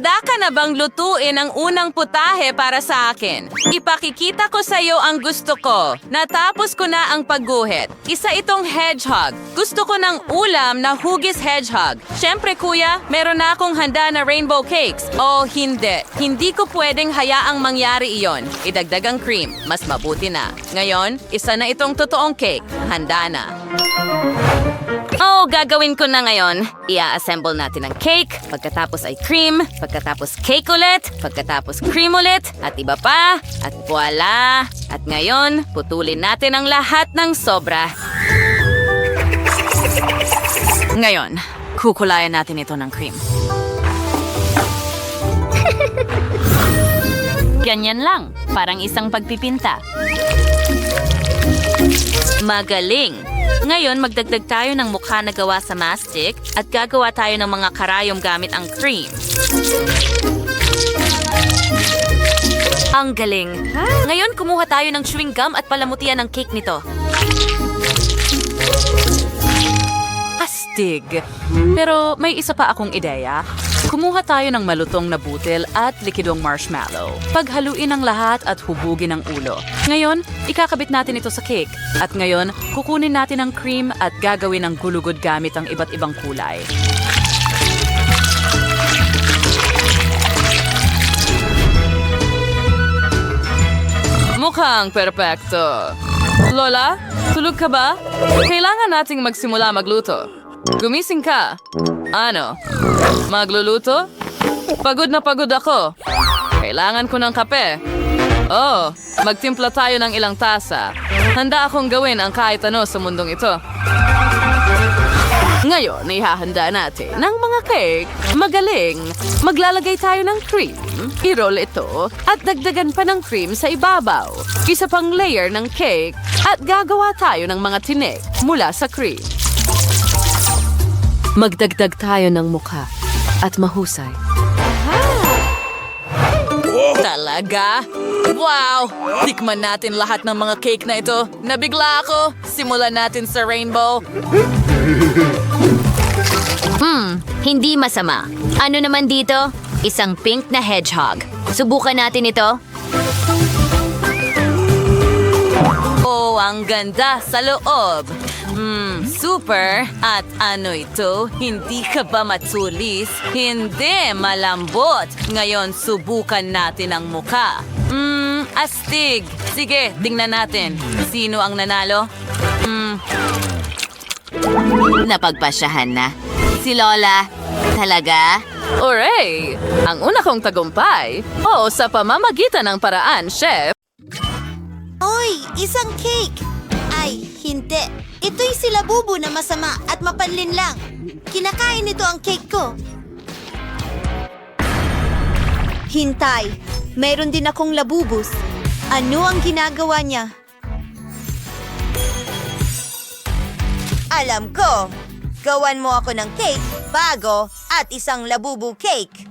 Handa ka na bang lutuin ang unang putahe para sa akin? Ipakikita ko sa iyo ang gusto ko. Natapos ko na ang pagguhit. Isa itong hedgehog. Gusto ko ng ulam na hugis hedgehog. Siyempre kuya, meron na akong handa na rainbow cakes. O hindi. Hindi ko pwedeng hayaang mangyari iyon. Idagdag ang cream. Mas mabuti na. Ngayon, isa na itong totoong cake. Handa na. Oh, gagawin ko na ngayon. Ia-assemble natin ang cake, pagkatapos ay cream, pagkatapos cake ulit, pagkatapos cream ulit, at iba pa, at voila! At ngayon, putulin natin ang lahat ng sobra. Ngayon, kukulayan natin ito ng cream. Ganyan lang, parang isang pagpipinta. Magaling! Ngayon, magdagdag tayo ng mukha na gawa sa mastic at gagawa tayo ng mga karayom gamit ang cream. Ang galing! Ngayon, kumuha tayo ng chewing gum at palamutian ng cake nito. Astig! Pero may isa pa akong ideya. Kumuha tayo ng malutong na butil at likidong marshmallow. Paghaluin ang lahat at hubugin ang ulo. Ngayon, ikakabit natin ito sa cake. At ngayon, kukunin natin ang cream at gagawin ang gulugod gamit ang iba't ibang kulay. Mukhang perpekto. Lola, tulog ka ba? Kailangan nating magsimula magluto. Gumising ka. Ano? Magluluto? Pagod na pagod ako. Kailangan ko ng kape. Oh, magtimpla tayo ng ilang tasa. Handa akong gawin ang kahit ano sa mundong ito. Ngayon, ihahanda natin ng mga cake. Magaling! Maglalagay tayo ng cream, i-roll ito, at dagdagan pa ng cream sa ibabaw. Isa pang layer ng cake, at gagawa tayo ng mga tinik mula sa cream. Magdagdag tayo ng mukha at mahusay. Talaga? Wow! Tikman natin lahat ng mga cake na ito. Nabigla ako. Simulan natin sa rainbow. Hindi masama. Ano naman dito? Isang pink na hedgehog. Subukan natin ito. Oh, ang ganda sa loob. Super. At ano ito? Hindi ka ba matulis? Hindi, malambot. Ngayon, subukan natin ang muka. Astig. Sige, tingnan natin. Sino ang nanalo? Napagpasyahan na. Si Lola. Talaga? Hooray! Ang una kong tagumpay. Oh, sa pamamagitan ng paraan, chef. Oy, isang cake! Ay, hindi. Ito'y silabubo na masama at mapanlin lang. Kinakain nito ang cake ko. Hintay, mayroon din akong labubus. Ano ang ginagawa niya? Alam ko! Gawan mo ako ng cake, bago, at isang labubu cake.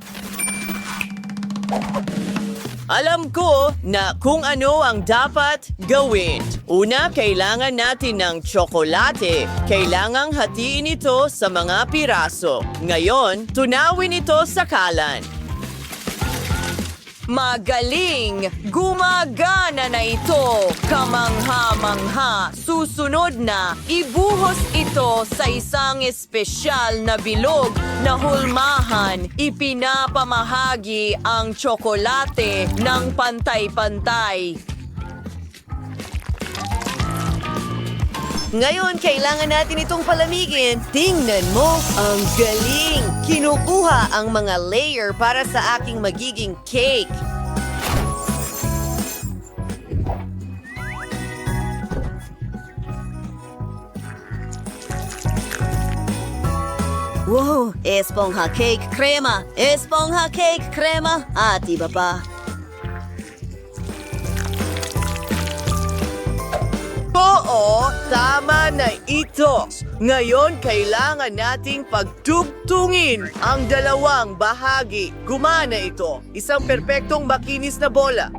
Alam ko na kung ano ang dapat gawin. Una, kailangan natin ng tsokolate. Kailangang hatiin ito sa mga piraso. Ngayon, tunawin ito sa kalan. Magaling! Gumagana na ito! Kamangha-mangha! Susunod na, ibuhos ito sa isang espesyal na bilog na hulmahan. Ipinapamahagi ang tsokolate ng pantay-pantay. Ngayon, kailangan natin itong palamigin. Tingnan mo, ang galing! Kinukuha ang mga layer para sa aking magiging cake. Wow! Esponja cake crema! Esponja cake crema! At iba pa. Oo, tama na ito. Ngayon, kailangan nating pagtugtungin ang dalawang bahagi. Gumana ito. Isang perpektong makinis na bola.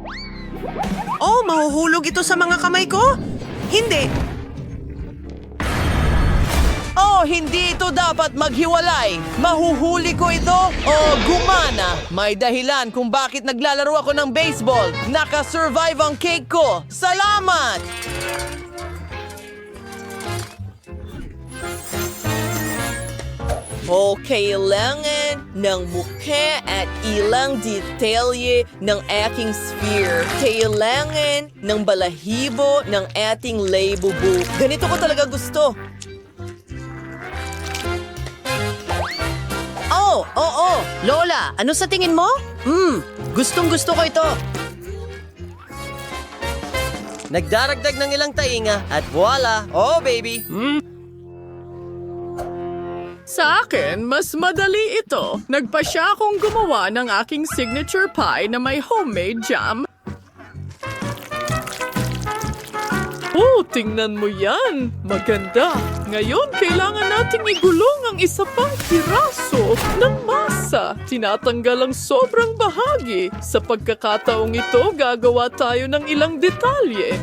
Oh, mahuhulog ito sa mga kamay ko? Hindi. Oh, hindi ito dapat maghiwalay. Mahuhuli ko ito o gumana. May dahilan kung bakit naglalaro ako ng baseball. Nakasurvive ang cake ko. Salamat! O kailangan ng mukha at ilang detalye ng aking sphere. Kailangan ng balahibo ng ating labubu. Ganito ko talaga gusto. Oo. Lola, ano sa tingin mo? Gustong-gusto ko ito. Nagdaragdag ng ilang tainga at voila. Oh, baby. Sa akin, mas madali ito. Nagpasya akong gumawa ng aking signature pie na may homemade jam. Oh, tingnan mo yan. Maganda. Ngayon, kailangan nating igulong ang isa pang piraso ng masa. Tinatanggal ang sobrang bahagi. Sa pagkakataong ito, gagawa tayo ng ilang detalye.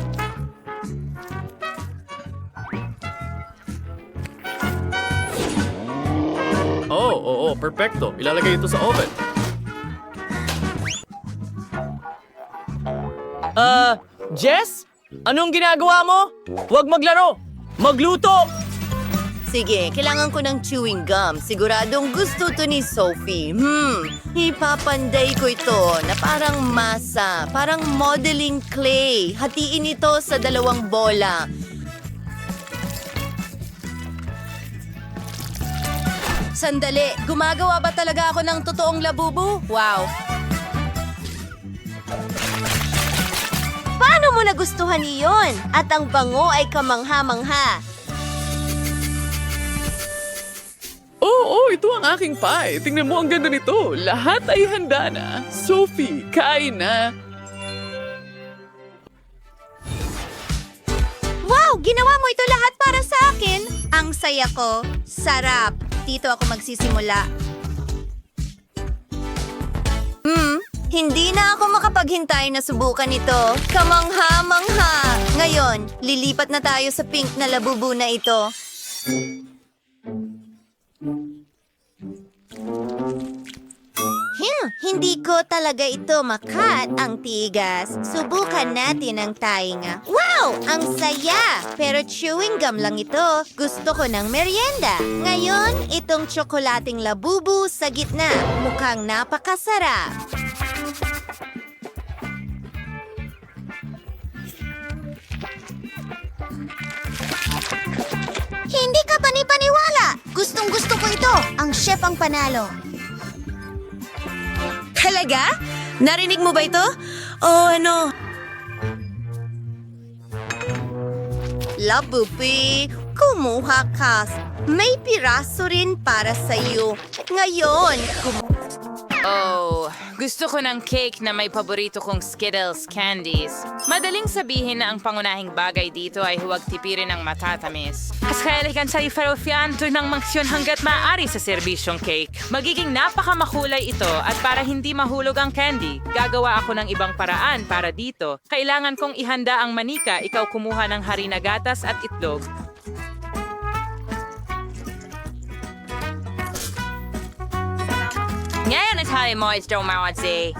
Oo, perfecto. Ilalagay ito sa oven. Jess? Anong ginagawa mo? Huwag maglaro! Magluto! Sige, kailangan ko ng chewing gum. Siguradong gusto to ni Sophie. Ipapanday ko ito na parang masa, parang modeling clay. Hatiin ito sa 2 bola. Sandali, gumagawa ba talaga ako ng totoong labubu? Wow! Paano mo nagustuhan iyon? At ang bango ay kamangha-mangha. Oo, ito ang aking pie. Tingnan mo, ang ganda nito. Lahat ay handa na. Sophie, kain na. Wow! Ginawa mo ito lahat para sa akin! Ang saya ko. Sarap. Dito ako magsisimula. Hindi na ako makapaghintay na subukan ito. Kamangha-mangha! Ngayon, lilipat na tayo sa pink na labubu na ito. Hindi ko talaga ito makat ang tigas. Subukan natin ang tainga. Wow! Ang saya! Pero chewing gum lang ito. Gusto ko ng merienda. Ngayon, itong tsokolating labubu sa gitna. Mukhang napakasarap. Hindi ka panipaniwala! Gustong-gusto ko ito. Ang chef ang panalo. Talaga? Narinig mo ba ito? ano? Labupi, kumuha ka. May piraso rin para sa'yo. Ngayon, Oh, gusto ko ng cake na may paborito kong Skittles candies. Madaling sabihin na ang pangunahing bagay dito ay huwag tipirin ang matatamis. Mas kailigan sa iferofian ng mangsyon hanggat maaari sa serbisyong cake. Magiging napakamakulay ito at para hindi mahulog ang candy, gagawa ako ng ibang paraan para dito. Kailangan kong ihanda ang manika, ikaw kumuha ng harina gatas at itlog. Ngayon at tayo mo is Domawadzi.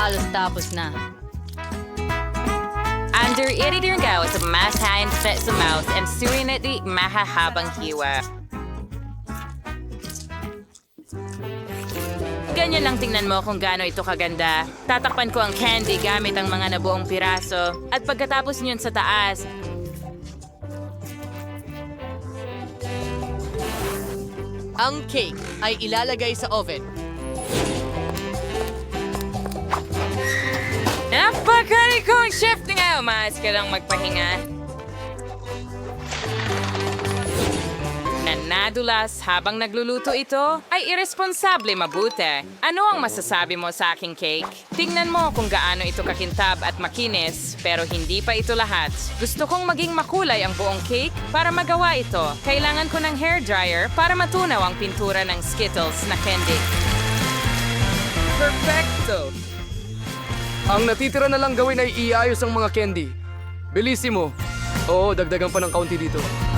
Halos tapos na. Under editor go sa masahin sa mouth and surinati mahahabang hiwa. Ganyan lang tingnan mo kung gaano ito kaganda. Tatakpan ko ang candy gamit ang mga nabuong piraso. At pagkatapos niyon sa taas, Ang cake ay ilalagay sa oven. napakari kong chef na nga. Umaas ka lang magpahinga. Nadulas habang nagluluto ito ay irresponsable mabuti. Ano ang masasabi mo sa aking cake? Tingnan mo kung gaano ito kakintab at makinis, pero hindi pa ito lahat. Gusto kong maging makulay ang buong cake para magawa ito. Kailangan ko ng hairdryer para matunaw ang pintura ng Skittles na candy. Perfecto! Ang natitira na lang gawin ay iayos ang mga candy. Bilisimo. Oo, dagdagan pa ng kaunti dito.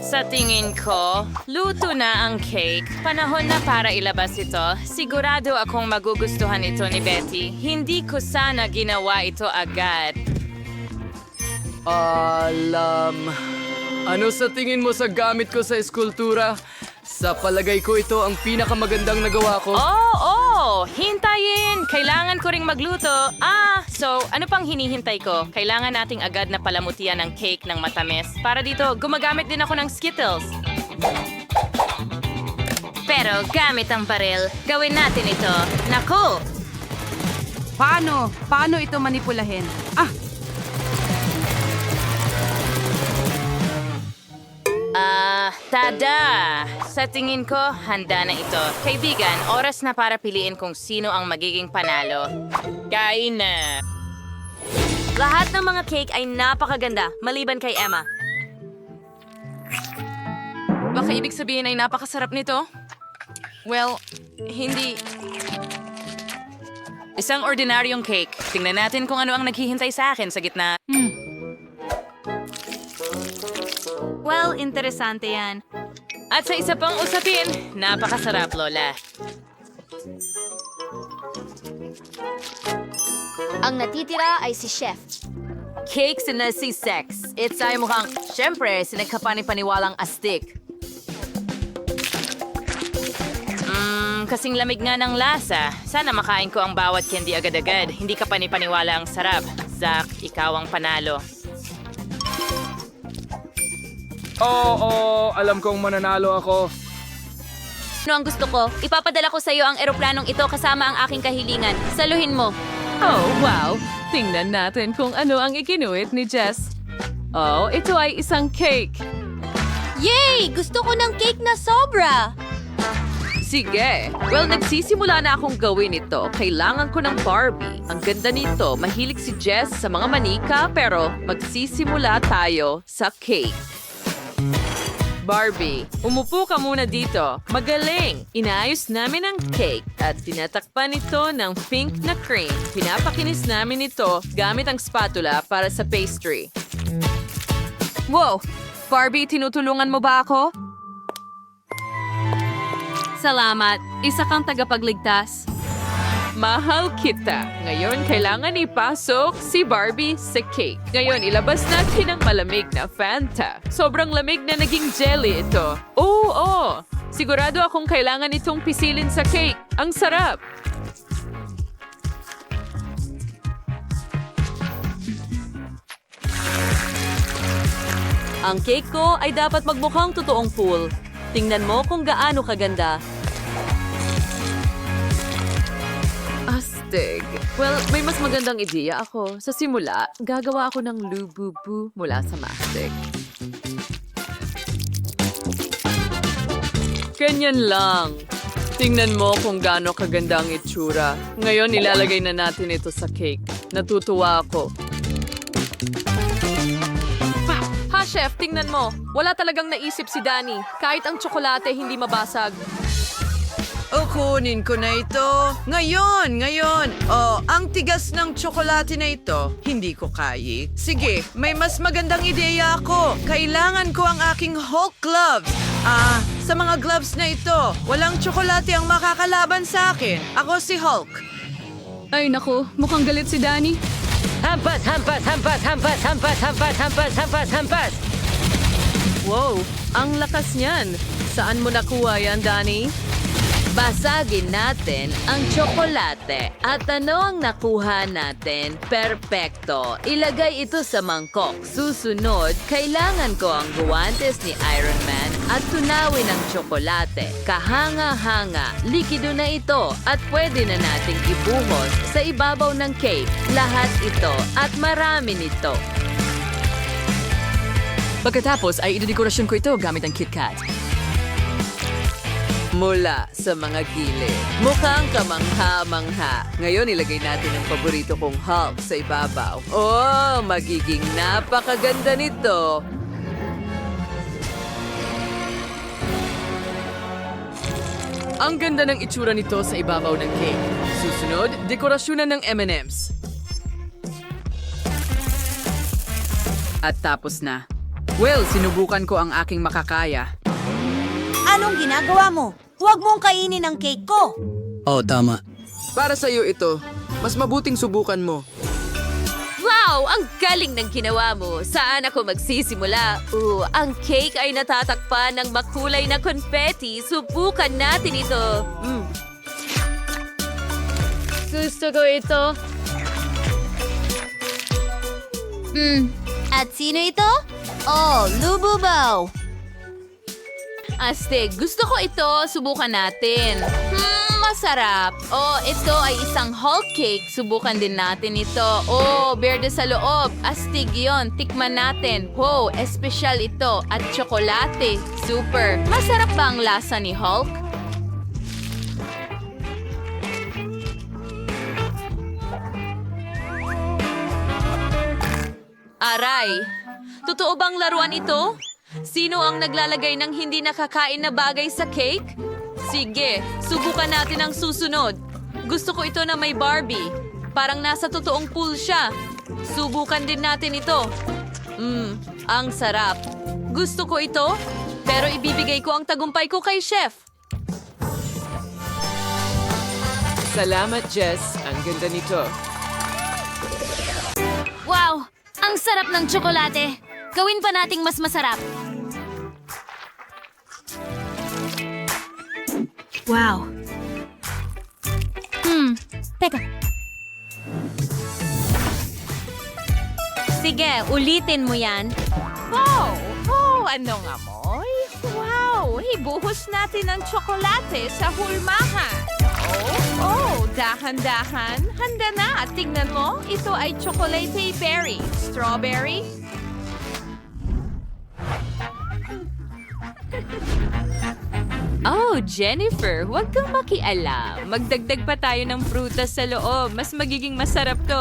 Sa tingin ko, luto na ang cake. Panahon na para ilabas ito. Sigurado akong magugustuhan ito ni Betty. Hindi ko sana ginawa ito agad. Ano sa tingin mo sa gamit ko sa eskultura? Sa palagay ko ito ang pinakamagandang nagawa ko. Hintayin! Kailangan ko ring magluto. So ano pang hinihintay ko? Kailangan nating agad na palamutian ng cake ng matamis. Para dito, gumagamit din ako ng Skittles. Pero gamit ang baril, gawin natin ito. Naku! Paano ito manipulahin? Tada! Sa tingin ko, handa na ito. Kaibigan, oras na para piliin kung sino ang magiging panalo. Kain na! Lahat ng mga cake ay napakaganda, maliban kay Emma. Baka ibig sabihin ay napakasarap nito? Well, hindi. Isang ordinaryong cake. Tingnan natin kung ano ang naghihintay sa akin sa gitna. Well, interesante yan. At sa isa pang usapin, napakasarap, Lola. Ang natitira ay si Chef. Cakes na si Sex. It's ay mukhang, syempre, sinagkapani-paniwalang astig. Kasing lamig nga ng lasa. Sana makain ko ang bawat candy agad-agad. Hindi ka panipaniwala ang sarap. Zach, ikaw ang panalo. Alam kong mananalo ako. Ano ang gusto ko? Ipapadala ko sa iyo ang eroplanong ito kasama ang aking kahilingan. Saluhin mo. Oh, wow! Tingnan natin kung ano ang ikinuit ni Jess. Oh, ito ay isang cake. Yay! Gusto ko ng cake na sobra! Sige. Well, nagsisimula na akong gawin ito. Kailangan ko ng Barbie. Ang ganda nito. Mahilig si Jess sa mga manika, pero magsisimula tayo sa cake. Barbie, umupo ka muna dito. Magaling! Inaayos namin ang cake at tinatakpan ito ng pink na cream. Pinapakinis namin ito gamit ang spatula para sa pastry. Wow! Barbie, tinutulungan mo ba ako? Salamat. Isa kang tagapagligtas. Mahal kita. Ngayon, kailangan ipasok si Barbie sa cake. Ngayon, ilabas natin ang malamig na Fanta. Sobrang lamig na naging jelly ito. Oo! Sigurado akong kailangan itong pisilin sa cake. Ang sarap! Ang cake ko ay dapat magmukhang totoong pool. Tingnan mo kung gaano kaganda. Astig. Well, may mas magandang ideya ako. Sa simula, gagawa ako ng lububu mula sa mastic. Ganyan lang. Tingnan mo kung gaano kaganda ang itsura. Ngayon, ilalagay na natin ito sa cake. Natutuwa ako. Ha, Chef, tingnan mo. Wala talagang naisip si Danny. Kahit ang tsokolate hindi mabasag. Kunin ko na ito. Ngayon. Ang tigas ng tsokolate na ito, hindi ko kaya. Sige, may mas magandang ideya ako. Kailangan ko ang aking Hulk gloves. Sa mga gloves na ito, walang tsokolate ang makakalaban sa akin. Ako si Hulk. Ay naku, mukhang galit si Danny. Hampas! Wow, ang lakas niyan. Saan mo nakuha yan, Danny? Basagin natin ang tsokolate. At ano ang nakuha natin? Perpekto. Ilagay ito sa mangkok. Susunod, kailangan ko ang guwantes ni Iron Man at tunawin ang tsokolate. Kahanga-hanga, likido na ito at pwede na nating ibuhos sa ibabaw ng cake. Lahat ito at marami nito. Pagkatapos ay idedekorasyon ko ito gamit ang KitKat. Mula sa mga gilid. Mukhang kamangha-mangha. Ngayon, ilagay natin ang paborito kong Hulk sa ibabaw. Oh, magiging napakaganda nito. Ang ganda ng itsura nito sa ibabaw ng cake. Susunod, dekorasyonan ng M&M's. At tapos na. Well, sinubukan ko ang aking makakaya. Anong ginagawa mo? Huwag mong kainin ang cake ko. Oh, tama. Para sa iyo ito, mas mabuting subukan mo. Wow! Ang galing ng ginawa mo. Saan ako magsisimula? Ang cake ay natatakpan ng makulay na confetti. Subukan natin ito. Gusto ko ito. At sino ito? Oh, Lububaw. Astig, gusto ko ito. Subukan natin. Masarap. Oh, ito ay isang Hulk cake. Subukan din natin ito. Oh, berde sa loob. Astig yon. Tikman natin. Wow, espesyal ito. At tsokolate. Super. Masarap ba ang lasa ni Hulk? Aray, totoo bang laruan ito? Sino ang naglalagay ng hindi nakakain na bagay sa cake? Sige, subukan natin ang susunod. Gusto ko ito na may Barbie. Parang nasa totoong pool siya. Subukan din natin ito. Ang sarap. Gusto ko ito, pero ibibigay ko ang tagumpay ko kay Chef. Salamat, Jess. Ang ganda nito. Wow! Ang sarap ng tsokolate. Gawin pa nating mas masarap. Wow. Teka. Sige, ulitin mo yan. Anong amoy? Wow, ibuhos natin ang tsokolate sa hulmahan. Dahan-dahan. Handa na. At tingnan mo, ito ay chocolate berry. Strawberry. Oh, Jennifer, huwag kang makialam. Magdagdag pa tayo ng prutas sa loob. Mas magiging masarap to.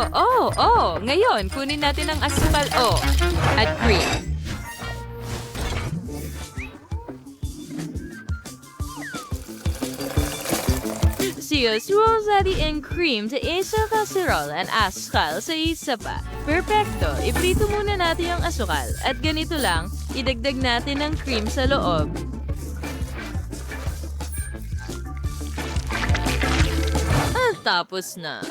Ngayon, kunin natin ang asukal. At cream. Siyos, rosary and cream sa isang kaserola at asukal sa isa pa. Perfecto! Iprito muna natin yung asukal. At ganito lang, idagdag natin ang cream sa loob. At tapos na.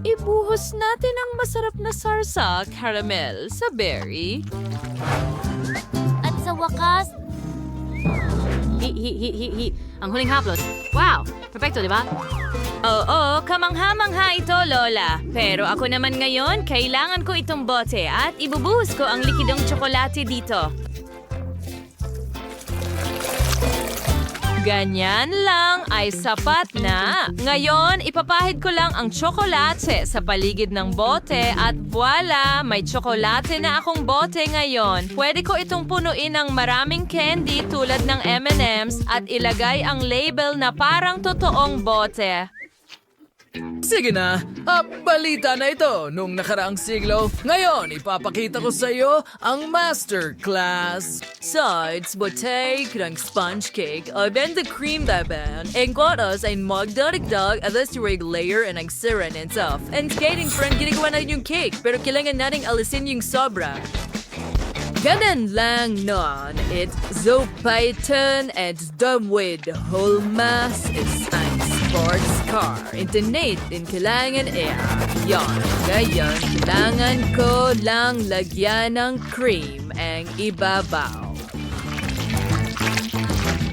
Ibuhos natin ang masarap na sarsa caramel sa berry. At sa wakas... Ang huling haplos. Wow! Perfecto, di ba? Oo, kamangha-mangha ito, Lola. Pero ako naman ngayon, kailangan ko itong bote at ibubuhos ko ang likidong tsokolate dito. Ganyan lang ay sapat na. Ngayon, ipapahid ko lang ang tsokolate sa paligid ng bote at voila, may tsokolate na akong bote ngayon. Pwede ko itong punuin ng maraming candy tulad ng M&M's at ilagay ang label na parang totoong bote. Sige na, balita na ito nung nakaraang siglo. Ngayon, ipapakita ko sa iyo ang masterclass. Sides, bote ng sponge cake ay benda cream daban. Ang kwatas ay magdaragdag at rig layer and ang siren and stuff. And skating friend, ginagawa natin yung cake pero kailangan nating alisin yung sobra. Ganun lang nun. It's so Python and done with whole mass. It's an sports car. Internet din kailangan Yon. Ngayon, kailangan ko lang lagyan ng cream ang ibabaw.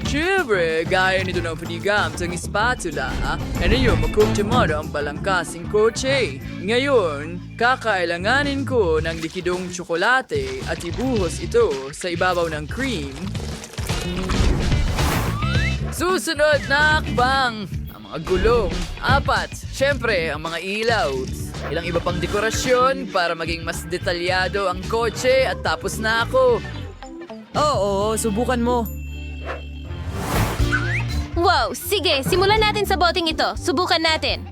Siyempre, gaya nito ng panigam sa spatula, ano yung makutimara ang balangkasing kotse. Ngayon, kakailanganin ko ng likidong tsokolate at ibuhos ito sa ibabaw ng cream. Susunod na akbang! Ang mga gulong. 4. Siyempre, ang mga ilaw. Ilang iba pang dekorasyon para maging mas detalyado ang kotse at tapos na ako. Oo, subukan mo. Wow! Sige, simulan natin sa boteng ito. Subukan natin.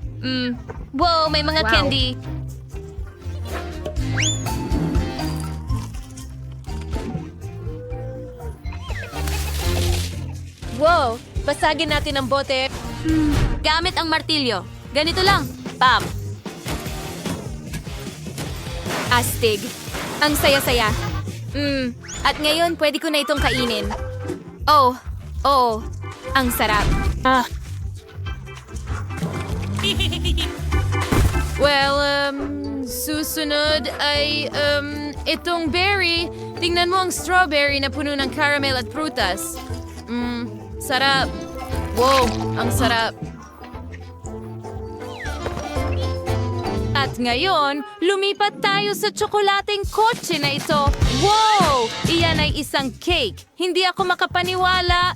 Wow, may mga candy. Wow! Basagin natin ang bote. Gamit ang martilyo. Ganito lang. Pam! Astig. Ang saya-saya. At ngayon, pwede ko na itong kainin. Oh, ang sarap. Well, susunod ay, itong berry. Tingnan mo ang strawberry na puno ng caramel at prutas. Sarap. Wow, ang sarap. At ngayon, lumipat tayo sa tsokolating kotse na ito. Wow! Iyan ay isang cake. Hindi ako makapaniwala.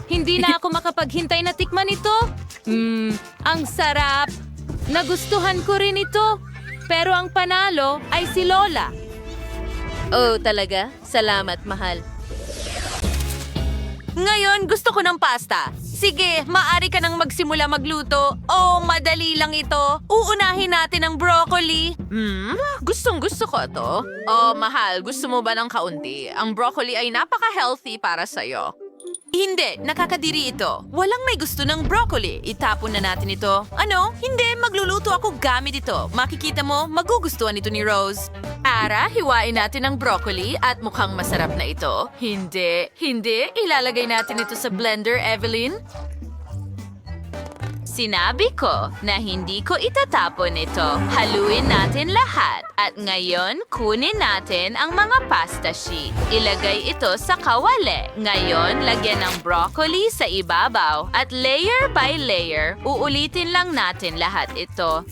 Hindi na ako makapaghintay na tikman ito. Ang sarap. Nagustuhan ko rin ito. Pero ang panalo ay si Lola. Oh, talaga? Salamat, mahal. Ngayon, gusto ko ng pasta. Sige, maaari ka nang magsimula magluto. Oh, madali lang ito. Uunahin natin ang broccoli. Gustong-gusto ko ito. Oh, mahal, gusto mo ba ng kaunti? Ang broccoli ay napaka-healthy para sa'yo. Hindi, nakakadiri ito. Walang may gusto ng broccoli. Itapon na natin ito. Ano? Hindi, magluluto ako gamit ito. Makikita mo, magugustuhan ito ni Rose. Ara, hiwain natin ang broccoli at mukhang masarap na ito. Hindi, ilalagay natin ito sa blender, Evelyn. Sinabi ko na hindi ko itatapon ito. Haluin natin lahat. At ngayon, kunin natin ang mga pasta sheet. Ilagay ito sa kawali. Ngayon, lagyan ng broccoli sa ibabaw. At layer by layer, uulitin lang natin lahat ito.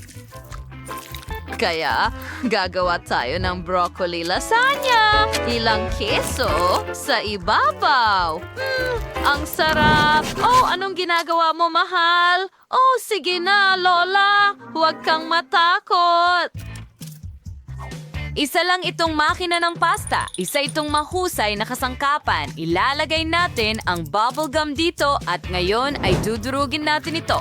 Kaya, gagawa tayo ng broccoli lasagna. Ilang keso sa ibabaw. Ang sarap. Oh, anong ginagawa mo, mahal? Oh, sige na, Lola. Huwag kang matakot. Isa lang itong makina ng pasta. Isa itong mahusay na kasangkapan. Ilalagay natin ang bubblegum dito at ngayon ay dudurugin natin ito.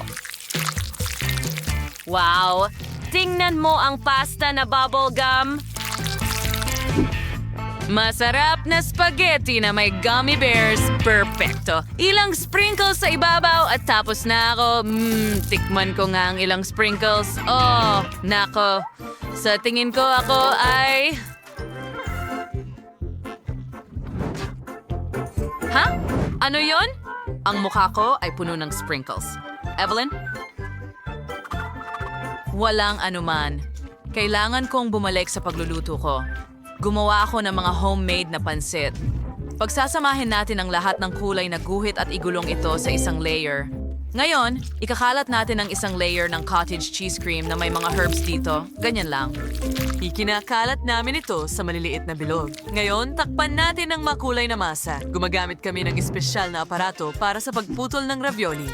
Wow! Tingnan mo ang pasta na bubblegum. Masarap na spaghetti na may gummy bears. Perfecto. Ilang sprinkles sa ibabaw at tapos na ako. Tikman ko nga ang ilang sprinkles. Oh, nako. Sa tingin ko ako ay... Ha? Ano yon? Ang mukha ko ay puno ng sprinkles. Evelyn? Walang anuman. Kailangan kong bumalik sa pagluluto ko. Gumawa ako ng mga homemade na pansit. Pagsasamahin natin ang lahat ng kulay na guhit at igulong ito sa isang layer. Ngayon, ikakalat natin ang isang layer ng cottage cheese cream na may mga herbs dito. Ganyan lang. Ikinakalat namin ito sa maliliit na bilog. Ngayon, takpan natin ang makulay na masa. Gumagamit kami ng espesyal na aparato para sa pagputol ng ravioli.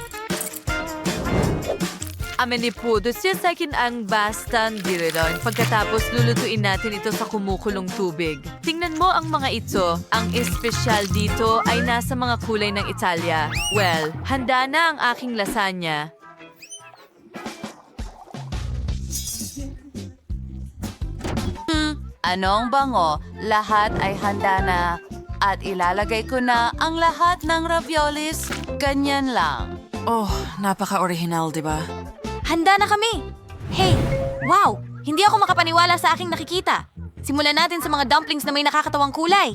Amenipudo siya sa akin ang bastang diridon. Pagkatapos lulutuin natin ito sa kumukulong tubig. Tingnan mo ang mga ito. Ang espesyal dito ay nasa mga kulay ng Italia. Well, handa na ang aking lasagna. Anong bango? Lahat ay handa na. At ilalagay ko na ang lahat ng raviolis. Ganyan lang. Oh, napaka-original, di ba? Handa na kami! Hey! Wow! Hindi ako makapaniwala sa aking nakikita. Simulan natin sa mga dumplings na may nakakatawang kulay.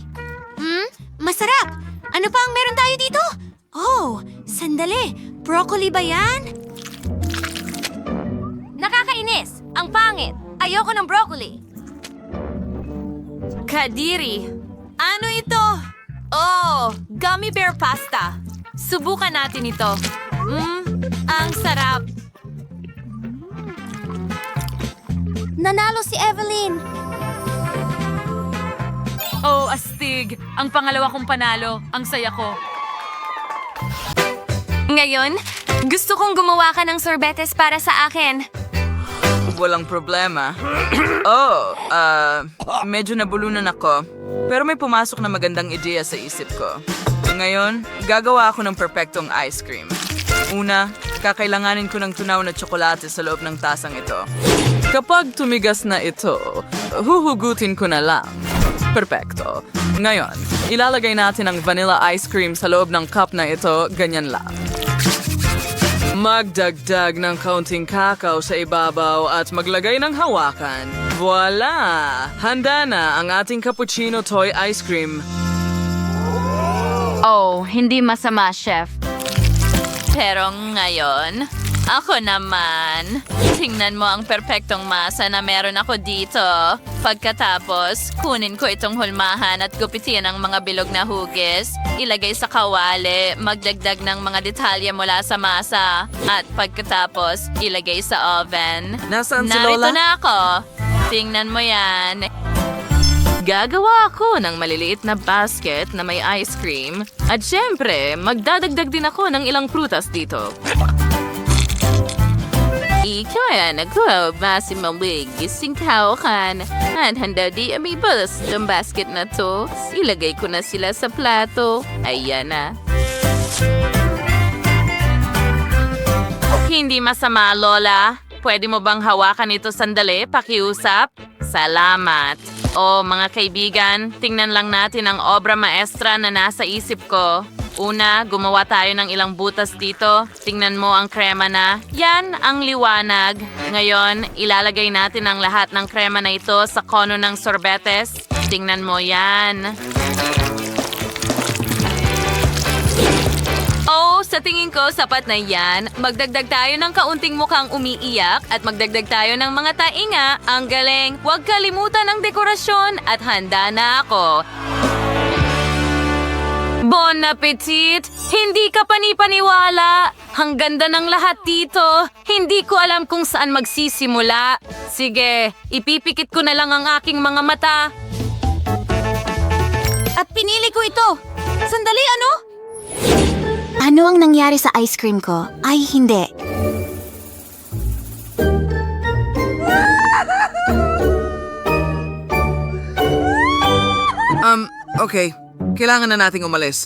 Masarap! Ano pa ang meron tayo dito? Oh, sandali. Broccoli ba yan? Nakakainis! Ang pangit! Ayoko ng broccoli. Kadiri! Ano ito? Oh, gummy bear pasta. Subukan natin ito. Ang sarap. Nanalo si Evelyn! Oh, astig. Ang pangalawa kong panalo. Ang saya ko. Ngayon, gusto kong gumawa ka ng sorbetes para sa akin. Walang problema. Medyo nabulunan ako. Pero may pumasok na magandang ideya sa isip ko. Ngayon, gagawa ako ng perpektong ice cream. Una, kakailanganin ko ng tunaw na tsokolate sa loob ng tasang ito. Kapag tumigas na ito, huhugutin ko na lang. Perpekto. Ngayon, ilalagay natin ang vanilla ice cream sa loob ng cup na ito, ganyan lang. Magdagdag ng kaunting kakao sa ibabaw at maglagay ng hawakan. Voila! Handa na ang ating cappuccino toy ice cream. Oh, hindi masama, chef. Pero ngayon, ako naman. Tingnan mo ang perpektong masa na meron ako dito. Pagkatapos, kunin ko itong hulmahan at gupitin ang mga bilog na hugis. Ilagay sa kawali, magdagdag ng mga detalye mula sa masa. At pagkatapos, ilagay sa oven. Nasaan si Narito Lola? na ako. Tingnan mo yan. Gagawa ako ng maliliit na basket na may ice cream. At syempre, magdadagdag din ako ng ilang prutas dito. Ikaw yan, ako, Massimo Wig, gising kan. At handa di amibos ng basket na to. Ilagay ko na sila sa plato. Ayan na. Hindi masama, Lola. Pwede mo bang hawakan ito sandali, pakiusap? Salamat. O mga kaibigan, tingnan lang natin ang obra maestra na nasa isip ko. Una, gumawa tayo ng ilang butas dito. Tingnan mo ang krema na. Yan ang liwanag. Ngayon, ilalagay natin ang lahat ng krema na ito sa kono ng sorbetes. Tingnan mo yan. Oh, sa tingin ko, sapat na yan. Magdagdag tayo ng kaunting mukhang umiiyak at magdagdag tayo ng mga tainga. Ang galing. Huwag kalimutan ang dekorasyon at handa na ako. Bon appetit! Hindi ka panipaniwala! Ang ganda ng lahat dito. Hindi ko alam kung saan magsisimula. Sige, ipipikit ko na lang ang aking mga mata. At pinili ko ito. Sandali, ano? Ano ang nangyari sa ice cream ko? Ay, hindi. Okay. Kailangan na nating umalis.